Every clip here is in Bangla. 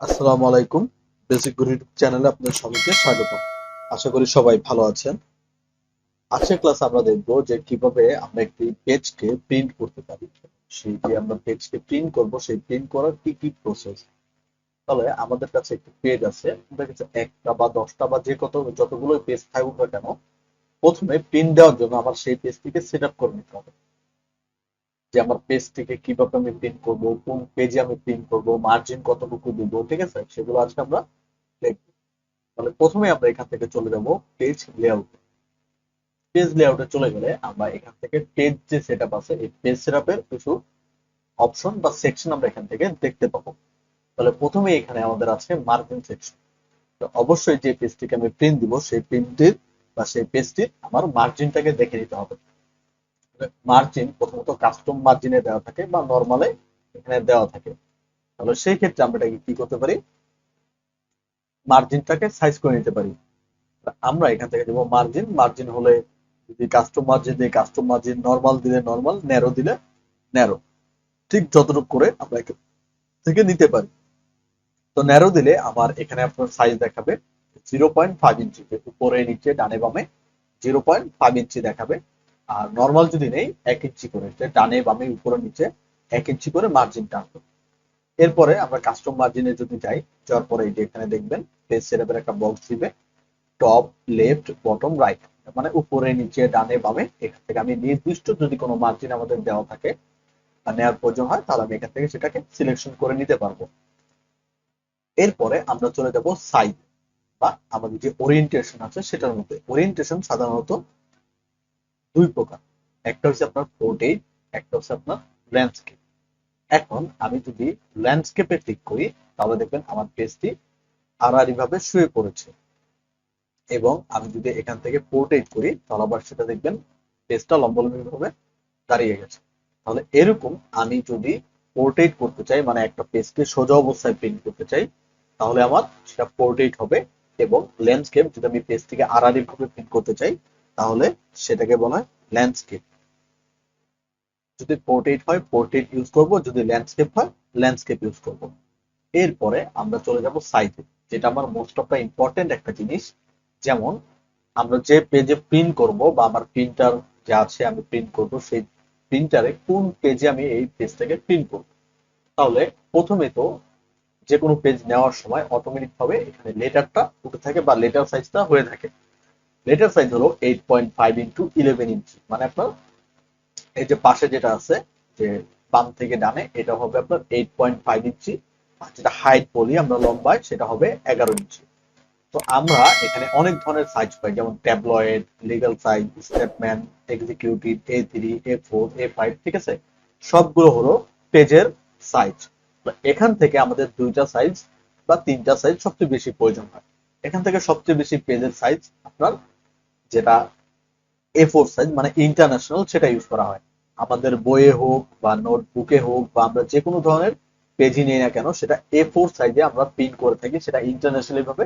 আসসালামু আলাইকুম। বেসিক গুরু ইউটিউব চ্যানেলে আপনাদের সবাইকে স্বাগত। আশা করি সবাই ভালো আছেন। আজকের ক্লাসে আমরা দেখব যে কিভাবে আমরা একটি পেজকে প্রিন্ট করতে পারি। সেই যে আমরা পেজকে প্রিন্ট করব, সেই প্রিন্ট করার কি কি প্রসেস। তাহলে আমাদের কাছে একটি পেজ আছে, আমাদের কাছে একটা বা 10টা বা যতগুলো পেজ থাকুক না কেন, প্রথমে প্রিন্ট দেওয়ার জন্য আমার সেই পেজটিকে সেট আপ করে নিতে হবে। যে আমার পেজটিকে কিভাবে আমি প্রিন্ট করব, কোন পেজে আমি প্রিন্ট করব, মার্জিন কতটুকু দিব, ঠিক আছে, সেগুলো আজকে আমরা দেখব। তাহলে প্রথমে আমরা এখান থেকে চলে যাব পেজ লেআউট। পেজ লেআউটে চলে গেলে আমরা এখান থেকে পেজ যে সেটআপ আছে, এই পেজ সেটআপের কিছু অপশন বা সেকশন আমরা এখান থেকে দেখতে পাবো। তাহলে প্রথমে এখানে আমাদের আছে মার্জিন সেকশন। তো অবশ্যই যে পেজটিকে আমি প্রিন্ট দিব, সেই প্রিন্টের বা সেই পেজটির আমার মার্জিনটাকে দেখে নিতে হবে। মার্জিন প্রথমত কাস্টম মার্জিনে দেওয়া থাকে বা নর্মালে এখানে দেওয়া থাকে। তাহলে সেই ক্ষেত্রে আমরা এটাকে কি করতে পারি, মার্জিনটাকে সাইজ করে নিতে পারি। আমরা এখান থেকে দেবো মার্জিন। মার্জিন হলে যদি কাস্টম মার্জিন দিই কাস্টম মার্জিন, নর্মাল দিলে নর্মাল, ন্যারো দিলে ন্যারো, ঠিক যতটুকু করে আমরা এখান থেকে নিতে পারি। তো ন্যারো দিলে আমার এখানে আপনার সাইজ দেখাবে 0.5 ইঞ্চি, উপরে নিচে ডানে বামে 0.5 ইঞ্চি দেখাবে। আর নর্মাল যদি নেই 1 ইঞ্চি করে, ডানে বামে উপরে নিচে 1 ইঞ্চি করে মার্জিন টানবে। এরপরে আমরা কাস্টম মার্জিনে যদি যাই, যাওয়ার পরে এই যে এখানে দেখবেন পেজ সেটআপের একটা বক্স দিবে, টপ, লেফট, বটম, রাইট, মানে উপরে নিচে ডানে বামে। এখান থেকে আমি নির্দিষ্ট যদি কোনো মার্জিন আমাদের দেওয়া থাকে বা নেওয়ার প্রয়োজন হয়, তাহলে আমি এখান থেকে সেটাকে সিলেকশন করে নিতে পারবো। এরপরে আমরা চলে যাব সাইজ বা আমাদের যে ওরিয়েন্টেশন আছে সেটার মধ্যে। ওরিয়েন্টেশন সাধারণত দুই প্রকার, একটা হচ্ছে আপনার পোর্ট্রেইট, একটা হচ্ছে আপনার ল্যান্ডস্কেপ। এখন আমি যদি ল্যান্ডস্কেপে ক্লিক করি, তাহলে দেখবেন আমার পেজটি আড়াআড়ি ভাবে শুয়ে পড়েছে। এবং আমি যদি এখান থেকে পোর্ট্রেট করি, তাহলে আবার সেটা দেখবেন পেজটা লম্বালম্বি ভাবে দাঁড়িয়ে গেছে। তাহলে এরকম আমি যদি পোর্ট্রেট করতে চাই, মানে একটা পেজকে সোজা অবস্থায় প্রিন্ট করতে চাই, তাহলে আমার সেটা পোর্ট্রেট হবে। এবং ল্যান্ডস্কেপ যদি আমি পেজটিকে আড়াআড়ি ভাবে প্রিন্ট করতে চাই, তাহলে সেটাকে বলা হয় ল্যান্ডস্কেপ। যদি পোর্ট্রেট হয় পোর্ট্রেট ইউজ করব, যদি ল্যান্ডস্কেপ হয় ল্যান্ডস্কেপ ইউজ করব। এরপরে আমরা চলে যাব সাইজে, যেটা আমার মোস্ট অফ দা ইম্পর্টেন্ট একটা জিনিস। যেমন আমরা যে পেজে প্রিন্ট করব বা আমার প্রিন্টার যে আছে আমি প্রিন্ট করব, সেই প্রিন্টারে কোন পেজে আমি এই পেজটাকে প্রিন্ট করব। তাহলে প্রথমে তো যে কোনো পেজ নেওয়ার সময় অটোমেটিক ভাবে এখানে লেটারটা উঠে থাকে বা লেটার সাইজটা হয়ে থাকে। লেটার সাইজ হলো 8.5 × 11 ইঞ্চি, মানে আপনার এই যে পাশে যেটা আছে, যে বাম থেকে ডানে, এটা হবে আপনার 8.5 ইঞ্চি। আর যেটা হাইট বলি আমরা লম্বায়, সেটা হবে 11 ইঞ্চি। তো আমরা এখানে অনেক ধরনের সাইজ পাই, যেমন tabloid, legal size, statement, executive, A3, A4, A5, ঠিক আছে। সবগুলো হলো পেজের সাইজ। এখান থেকে আমাদের দুইটা সাইজ বা তিনটা সাইজ সবচেয়ে বেশি প্রয়োজন হয়। এখান থেকে সবচেয়ে বেশি পেজের সাইজ আপনার যেটা A4 সাইজ, মানে ইন্টারন্যাশনাল, সেটা ইউজ করা হয়। আমাদের বইয়ে হোক বা নোটবুকে হোক বা আমরা যে কোনো ধরনের পেজই নিই না কেন, সেটা A4 সাইজে আমরা প্রিন্ট করে থাকি। সেটা ইন্টারন্যাশনালি ভাবে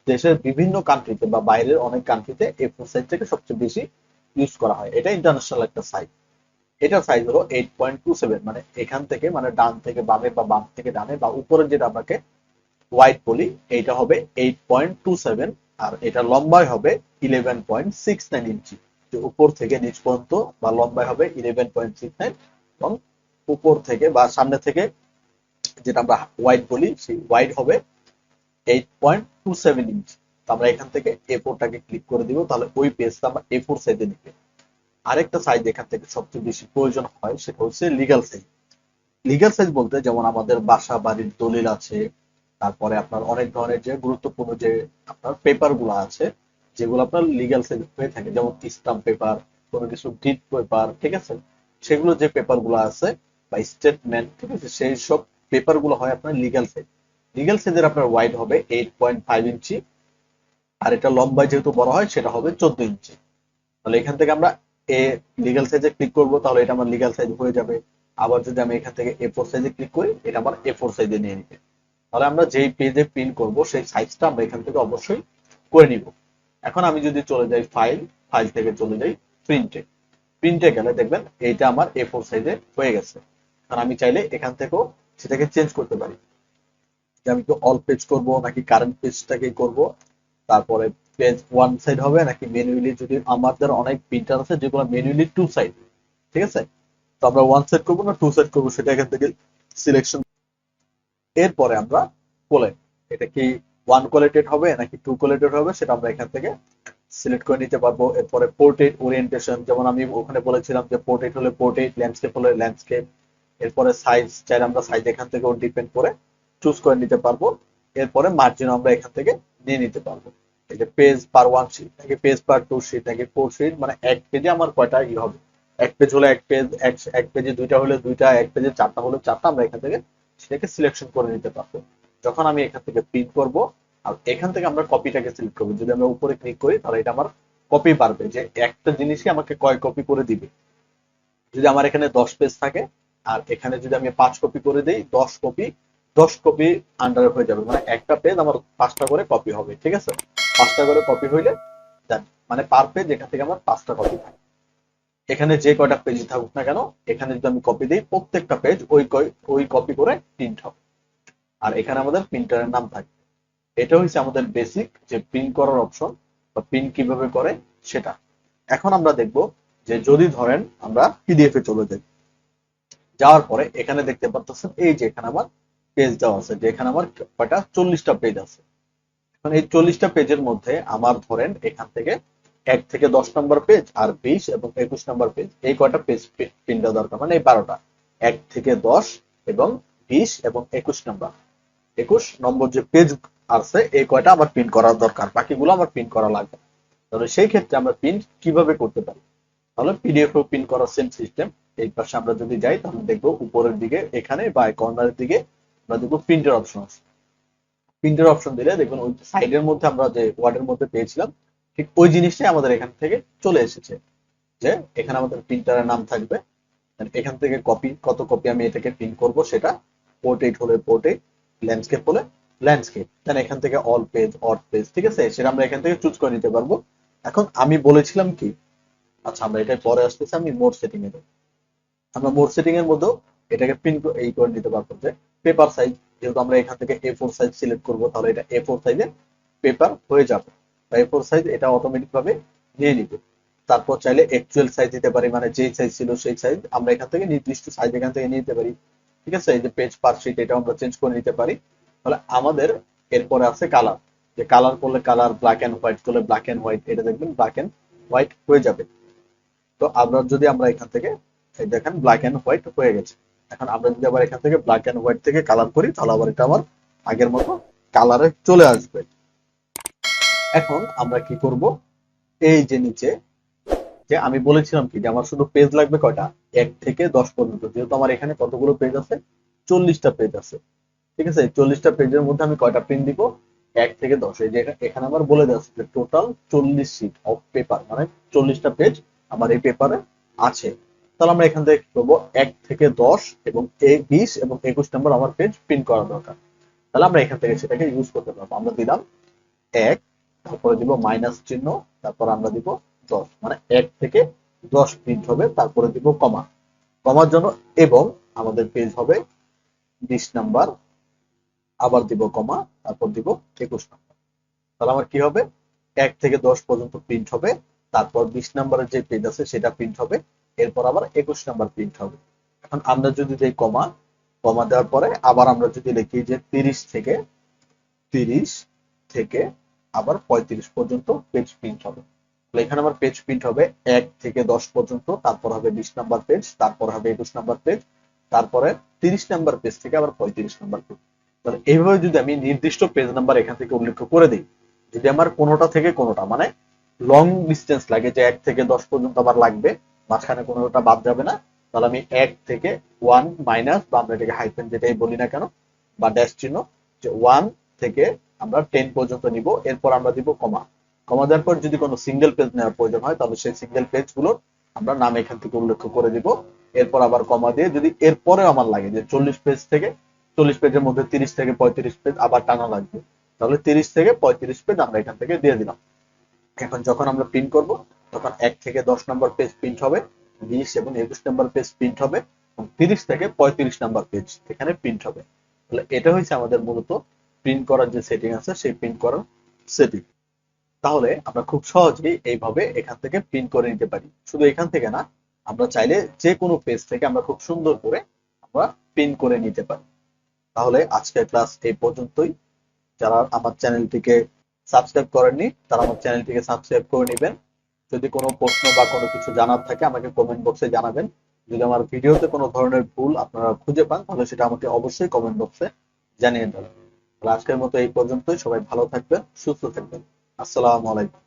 দেশের বিভিন্ন কান্ট্রিতে বা বাইরের অনেক কান্ট্রিতে A4 সাইজ থেকে সবচেয়ে বেশি ইউজ করা হয়। এটা ইন্টারন্যাশনাল একটা সাইজ। এটার সাইজ হলো 8.27, মানে এখান থেকে, মানে ডান থেকে বামে বা বাম থেকে ডানে বা উপরে যেটা আপনাকে ওয়াইড বলি, এইটা হবে 8.27। আর এটা লম্বায় হবে 11.69 ইঞ্চি। যে উপর থেকে নিচ পর্যন্ত বা লম্বায় হবে 11.69, এবং উপর থেকে বা সামনে থেকে যেটা আমরা ওয়াইড বলি, সেই ওয়াইড হবে 8.27 ইঞ্চি। তো আমরা এখান থেকে A4টাকে ক্লিক করে দিব, তাহলে ওই পেজটা আমরা A4 সাইজে নিবে। আরেকটা সাইজ এখান থেকে সবচেয়ে বেশি প্রয়োজন হয়, সেটা হচ্ছে লিগ্যাল সাইজ। লিগ্যাল সাইজ বলতে যেমন আমাদের বাসা বাড়ির দলিল আছে, তারপরে আপনার অনেক ধরনের যে গুরুত্বপূর্ণ যে আপনার পেপার গুলো আছে, যেগুলো আপনার লিগ্যাল সাইজ হয়ে থাকে, যেমন স্টাম্প পেপার, কোনো কিছু ডিড পেপার, ঠিক আছে। সেগুলো যে পেপার গুলো আছে বা স্টেটমেন্ট, ঠিক আছে, সেই সব পেপার গুলো হয় আপনার লিগ্যাল সাইজ। লিগ্যাল সাইজের আপনার ওয়াইড হবে 8.5 ইঞ্চি। আর এটা লম্বায় যেহেতু বড় হয়, সেটা হবে 14 ইঞ্চি। তাহলে এখান থেকে আমরা এ লিগ্যাল সাইজে ক্লিক করবো, তাহলে এটা আমার লিগ্যাল সাইজ হয়ে যাবে। আবার যদি আমি এখান থেকে A4 সাইজে ক্লিক করি, এটা আমার A4 সাইজে নিয়ে নিবে। তাহলে আমরা যেই পেজে প্রিন্ট করব, সেই সাইজটা আমরা এখান থেকে অবশ্যই করে নিব। এখন আমি যদি চলে যাই ফাইল, ফাইল থেকে চলে যাই প্রিন্টে। প্রিন্টে গেলে দেখবেন এইটা আমার A4 সাইজে হয়ে গেছে। কারণ আমি চাইলে এখান থেকেও সেটাকে চেঞ্জ করতে পারি। যে আমি কি অল পেজ করব নাকি কারেন্ট পেজটাকে করব, তারপরে পেজ ওয়ান সাইড হবে নাকি ম্যানুয়ালি, যদি আমাদের অনেক প্রিন্টার আছে যেগুলো ম্যানুয়ালি টু সাইড, ঠিক আছে, তো আমরা ওয়ান সাইড করবো না টু সাইড করবো সেটা এখান থেকে সিলেকশন। এরপরে আমরা কোলেন, এটা কি ওয়ান কোলেটেড হবে নাকি টু কোলেটেড হবে সেটা আমরা এখান থেকে সিলেক্ট করে নিতে পারবো। এরপরে পোর্ট্রেট ওরিয়েন্টেশন, যেমন আমি ওখানে বলেছিলাম যে পোর্ট্রেট হলে পোর্ট্রেট, ল্যান্ডস্কেপ হলে ল্যান্ডস্কেপ। এরপরে সাইজ চাইলে আমরা সাইজ এখান থেকে ডিপেন্ড করে চুজ করে নিতে পারবো। এরপরে মার্জিন আমরা এখান থেকে নিয়ে নিতে পারবো। এই যে পেজ পার ওয়ান শিট নাকি পেজ পার টু শিট নাকি ফোর শিট, মানে এক পেজে আমার কয়টা ই হবে, এক পেজ হলে এক পেজ, এক পেজে দুইটা হলে দুইটা, এক পেজে চারটা হলে চারটা, আমরা এখান থেকে সেটাকে সিলেকশন করে নিতে পারবো। যখন আমি এখান থেকে প্রিন্ট করব, আর এখান থেকে আমরা কপিটাকে সিলেক্ট করবো, যদি আমরা উপরে ক্লিক করি তাহলে এটা আমার কপি পারবে, যে একটা জিনিসই আমাকে কয় কপি করে দিবে। যদি আমার এখানে 10 পেজ থাকে আর এখানে যদি আমি 5 কপি করে দিই, 10 কপি, 10 কপি আন্ডার হয়ে যাবে, মানে একটা পেজ আমার 5টা করে কপি হবে, ঠিক আছে, 5টা করে কপি হইলে মানে পার পেজ এখান থেকে আমার 5টা কপি থাকে। এখানে যে কয়টা পেজ থাকুক না কেন, এখানে যদি আমি কপি দিই প্রত্যেকটা পেজ ওই কপি করে প্রিন্ট হবে। আর এখানে আমাদের প্রিন্টারের নাম থাকবে। এটা হচ্ছে আমাদের বেসিক যে প্রিন্ট করার অপশন বা প্রিন্ট কিভাবে করে সেটা। এখন আমরা দেখব যে যদি ধরেন আমরা পিডিএফ এ চলে যাই, যাওয়ার পরে এখানে দেখতে পাচ্ছেন এই যে এখানে আমার পেজ দেওয়া আছে, যে এখানে আমার কয়টা 40টা পেজ আছে। এখন এই 40টা পেজের মধ্যে আমার ধরেন এখান থেকে 1 থেকে 10 নম্বর পেজ আর 20 এবং 21 নম্বর পেজ, এই কয়টা পেজ প্রিন্ট দেওয়া দরকার, মানে এই 12টা, 1 থেকে 10 এবং 20 এবং 21 নম্বর, 21 নম্বর যে পেজ আছে এই কয়টা আমার প্রিন্ট করা দরকার, বাকিগুলো আমার প্রিন্ট করা লাগবে। তাহলে সেই ক্ষেত্রে আমরা প্রিন্ট কিভাবে করতে পারি, তাহলে পিডিএফ এও প্রিন্ট করার সেম সিস্টেম। এই পাশে আমরা যদি যাই তাহলে দেখবো উপরের দিকে এখানে বা কর্নারের দিকে আমরা দেখবো প্রিন্টের অপশন আছে। প্রিন্টের অপশন দিলে দেখবেন ওই সাইডের মধ্যে আমরা যে ওয়ার্ডের মধ্যে পেয়েছিলাম ঠিক ওই জিনিসটাই আমাদের এখান থেকে চলে এসেছে, যে এখানে আমাদের প্রিন্টারের নাম থাকবে, এখান থেকে কপি, কত কপি আমি এটাকে প্রিন্ট করব সেটা, পোর্ট্রেট হলে পোর্ট্রেট, ল্যান্ডস্কেপ হলে ল্যান্ডস্কেপ, দেন এখান থেকে অল পেজ, অড পেজ, ঠিক আছে, সেটা আমরা এখান থেকে চুজ করে নিতে পারবো। এখন আমি বলেছিলাম কি, আচ্ছা আমরা এটাই পরে আসতেছি, আমি মোড সেটিং এ যাবো। আমরা মোড সেটিং এর মধ্যেও এটাকে প্রিন্ট এই করে নিতে পারবো, যে পেপার সাইজ, যেহেতু আমরা এখান থেকে A4 সাইজ সিলেক্ট করবো তাহলে এটা A4 সাইজে পেপার হয়ে যাবে, বা A4 সাইজ এটা অটোমেটিক ভাবে নিয়ে নিবে। তারপর চাইলে অ্যাকচুয়াল সাইজ দিতে পারি, মানে যেই সাইজ ছিল সেই সাইজ আমরা এখান থেকে নির্দিষ্ট সাইজ এখান থেকে নিতে পারি, ঠিক আছে। এই যে পেজ পার শিট এটা আমরা চেঞ্জ করে নিতে পারি। তাহলে আমাদের এরপরে আছে কালার, যে কালার করলে কালার, ব্ল্যাক এন্ড হোয়াইট করলে ব্ল্যাক এন্ড হোয়াইট, এটা দেখবেন ব্ল্যাক এন্ড হোয়াইট হয়ে যাবে। তো আমরা যদি আমরা এখান থেকে এই দেখেন ব্ল্যাক এন্ড হোয়াইট হয়ে গেছে। এখন আমরা যদি আবার এখান থেকে ব্ল্যাক এন্ড হোয়াইট থেকে কালার করি তাহলে আবার এটা আবার আগের মতো কালারে চলে আসবে। এখন আমরা কি করব, এই যে নিচে যে আমি বলেছিলাম কি যে আমার শুধু পেজ লাগবে কয়টা, 1 থেকে 10 পর্যন্ত, যেহেতু আমার এখানে কতগুলো পেজ আছে, 40টা পেজ আছে, ঠিক আছে। 40টা পেজের মধ্যে আমি কয়টা প্রিন্ট দিব, 1 থেকে 10, এই যে এখানে আমার বলে দেওয়া আছে যে টোটাল 40 শিট অফ পেপার, মানে 40টা পেজ আমার এই পেপারে আছে। তাহলে আমরা এখান থেকে কি করবো, 1 থেকে 10 এবং 20 এবং 21 নম্বর আমার পেজ প্রিন্ট করা দরকার। তাহলে আমরা এখান থেকে সেটাকে ইউজ করতে পারবো। আমরা দিলাম 1, তারপরে দিব মাইনাস চিহ্ন, তারপর আমরা দিব 10, মানে 1 থেকে 10 প্রিন্ট হবে, তারপরে দিব কমা, কমার জন্য, এবং আমাদের পেজ হবে 20 নাম্বার, আবার দিব কমা, তারপর দিব 21 নাম্বার। তাহলে আমার কি হবে, 1 থেকে 10 পর্যন্ত প্রিন্ট হবে, তারপর 20 নাম্বারের যে পেজ আছে সেটা প্রিন্ট হবে, এরপর আবার 21 নাম্বার প্রিন্ট হবে। এখন আমরা যদি দেই কমা, কমা দেওয়ার পরে আবার আমরা যদি লিখি যে 30 থেকে আবার 35 পর্যন্ত পেজ প্রিন্ট হবে, এখানে আমার পেজ প্রিন্ট হবে 1 থেকে 10 পর্যন্ত, তারপর হবে 20 নাম্বার পেজ, তারপর হবে 21 নাম্বার পেজ, তারপরে 30 নাম্বার পেজ থেকে আবার 35 নাম্বার পেজ। তাহলে এইভাবে যদি আমি নির্দিষ্ট পেজ নাম্বার এখান থেকে উল্লেখ করে দিই, যদি আমার কোনোটা থেকে কোনোটা মানে লং ডিস্টেন্স লাগে, যে 1 থেকে 10 পর্যন্ত আমার লাগবে, মাঝখানে কোনোটা বাদ যাবে না, তাহলে আমি 1 থেকে 1 মাইনাস, বা আমরা এটাকে হাইফেন যেটাই বলি না কেন, বা ড্যাশ চিহ্ন, যে 1 থেকে আমরা 10 পর্যন্ত নিব, এরপর আমরা দিব কমা, কমা দেওয়ার পর যদি কোনো সিঙ্গেল পেজ নেওয়ার প্রয়োজন হয় তাহলে সেই সিঙ্গেল পেজ গুলোর আমরা নাম এখান থেকে উল্লেখ করে দিব, এরপর আবার কমা দিয়ে যদি এরপরে আমার লাগে যে 40 পেজ থেকে 40 পেজের মধ্যে 30 থেকে 35 পেজ আবার টানা লাগবে, তাহলে 30 থেকে 35 পেজ আমরা এখান থেকে দিয়ে দিলাম। এখন যখন আমরা প্রিন্ট করব তখন 1 থেকে 10 নম্বর পেজ প্রিন্ট হবে, 20 এবং 21 নম্বর পেজ প্রিন্ট হবে, এবং 30 থেকে 35 নম্বর পেজ এখানে প্রিন্ট হবে। তাহলে এটা হচ্ছে আমাদের মূলত প্রিন্ট করার যে সেটিং আছে সেই প্রিন্ট করার সেটিং। তাহলে আমরা খুব সহজেই এইভাবে এখান থেকে প্রিন্ট করে নিতে পারি। শুধু এখান থেকে না, আমরা চাইলে যে কোনো পেজ থেকে আমরা খুব সুন্দর করে আমরা প্রিন্ট করে নিতে পারি। তাহলে আজকের ক্লাস এই পর্যন্তই। যারা আমার চ্যানেলটিকে সাবস্ক্রাইব করেননি তারা আমার চ্যানেলটিকে সাবস্ক্রাইব করে নেবেন। যদি কোনো প্রশ্ন বা কোনো কিছু জানার থাকে আমাকে কমেন্ট বক্সে জানাবেন। যদি আমার ভিডিওতে কোনো ধরনের ভুল আপনারা খুঁজে পান তাহলে সেটা আমাকে অবশ্যই কমেন্ট বক্সে জানিয়ে দেবেন। তাহলে আজকের মতো এই পর্যন্তই। সবাই ভালো থাকবেন, সুস্থ থাকবেন। আসসালামু আলাইকুম।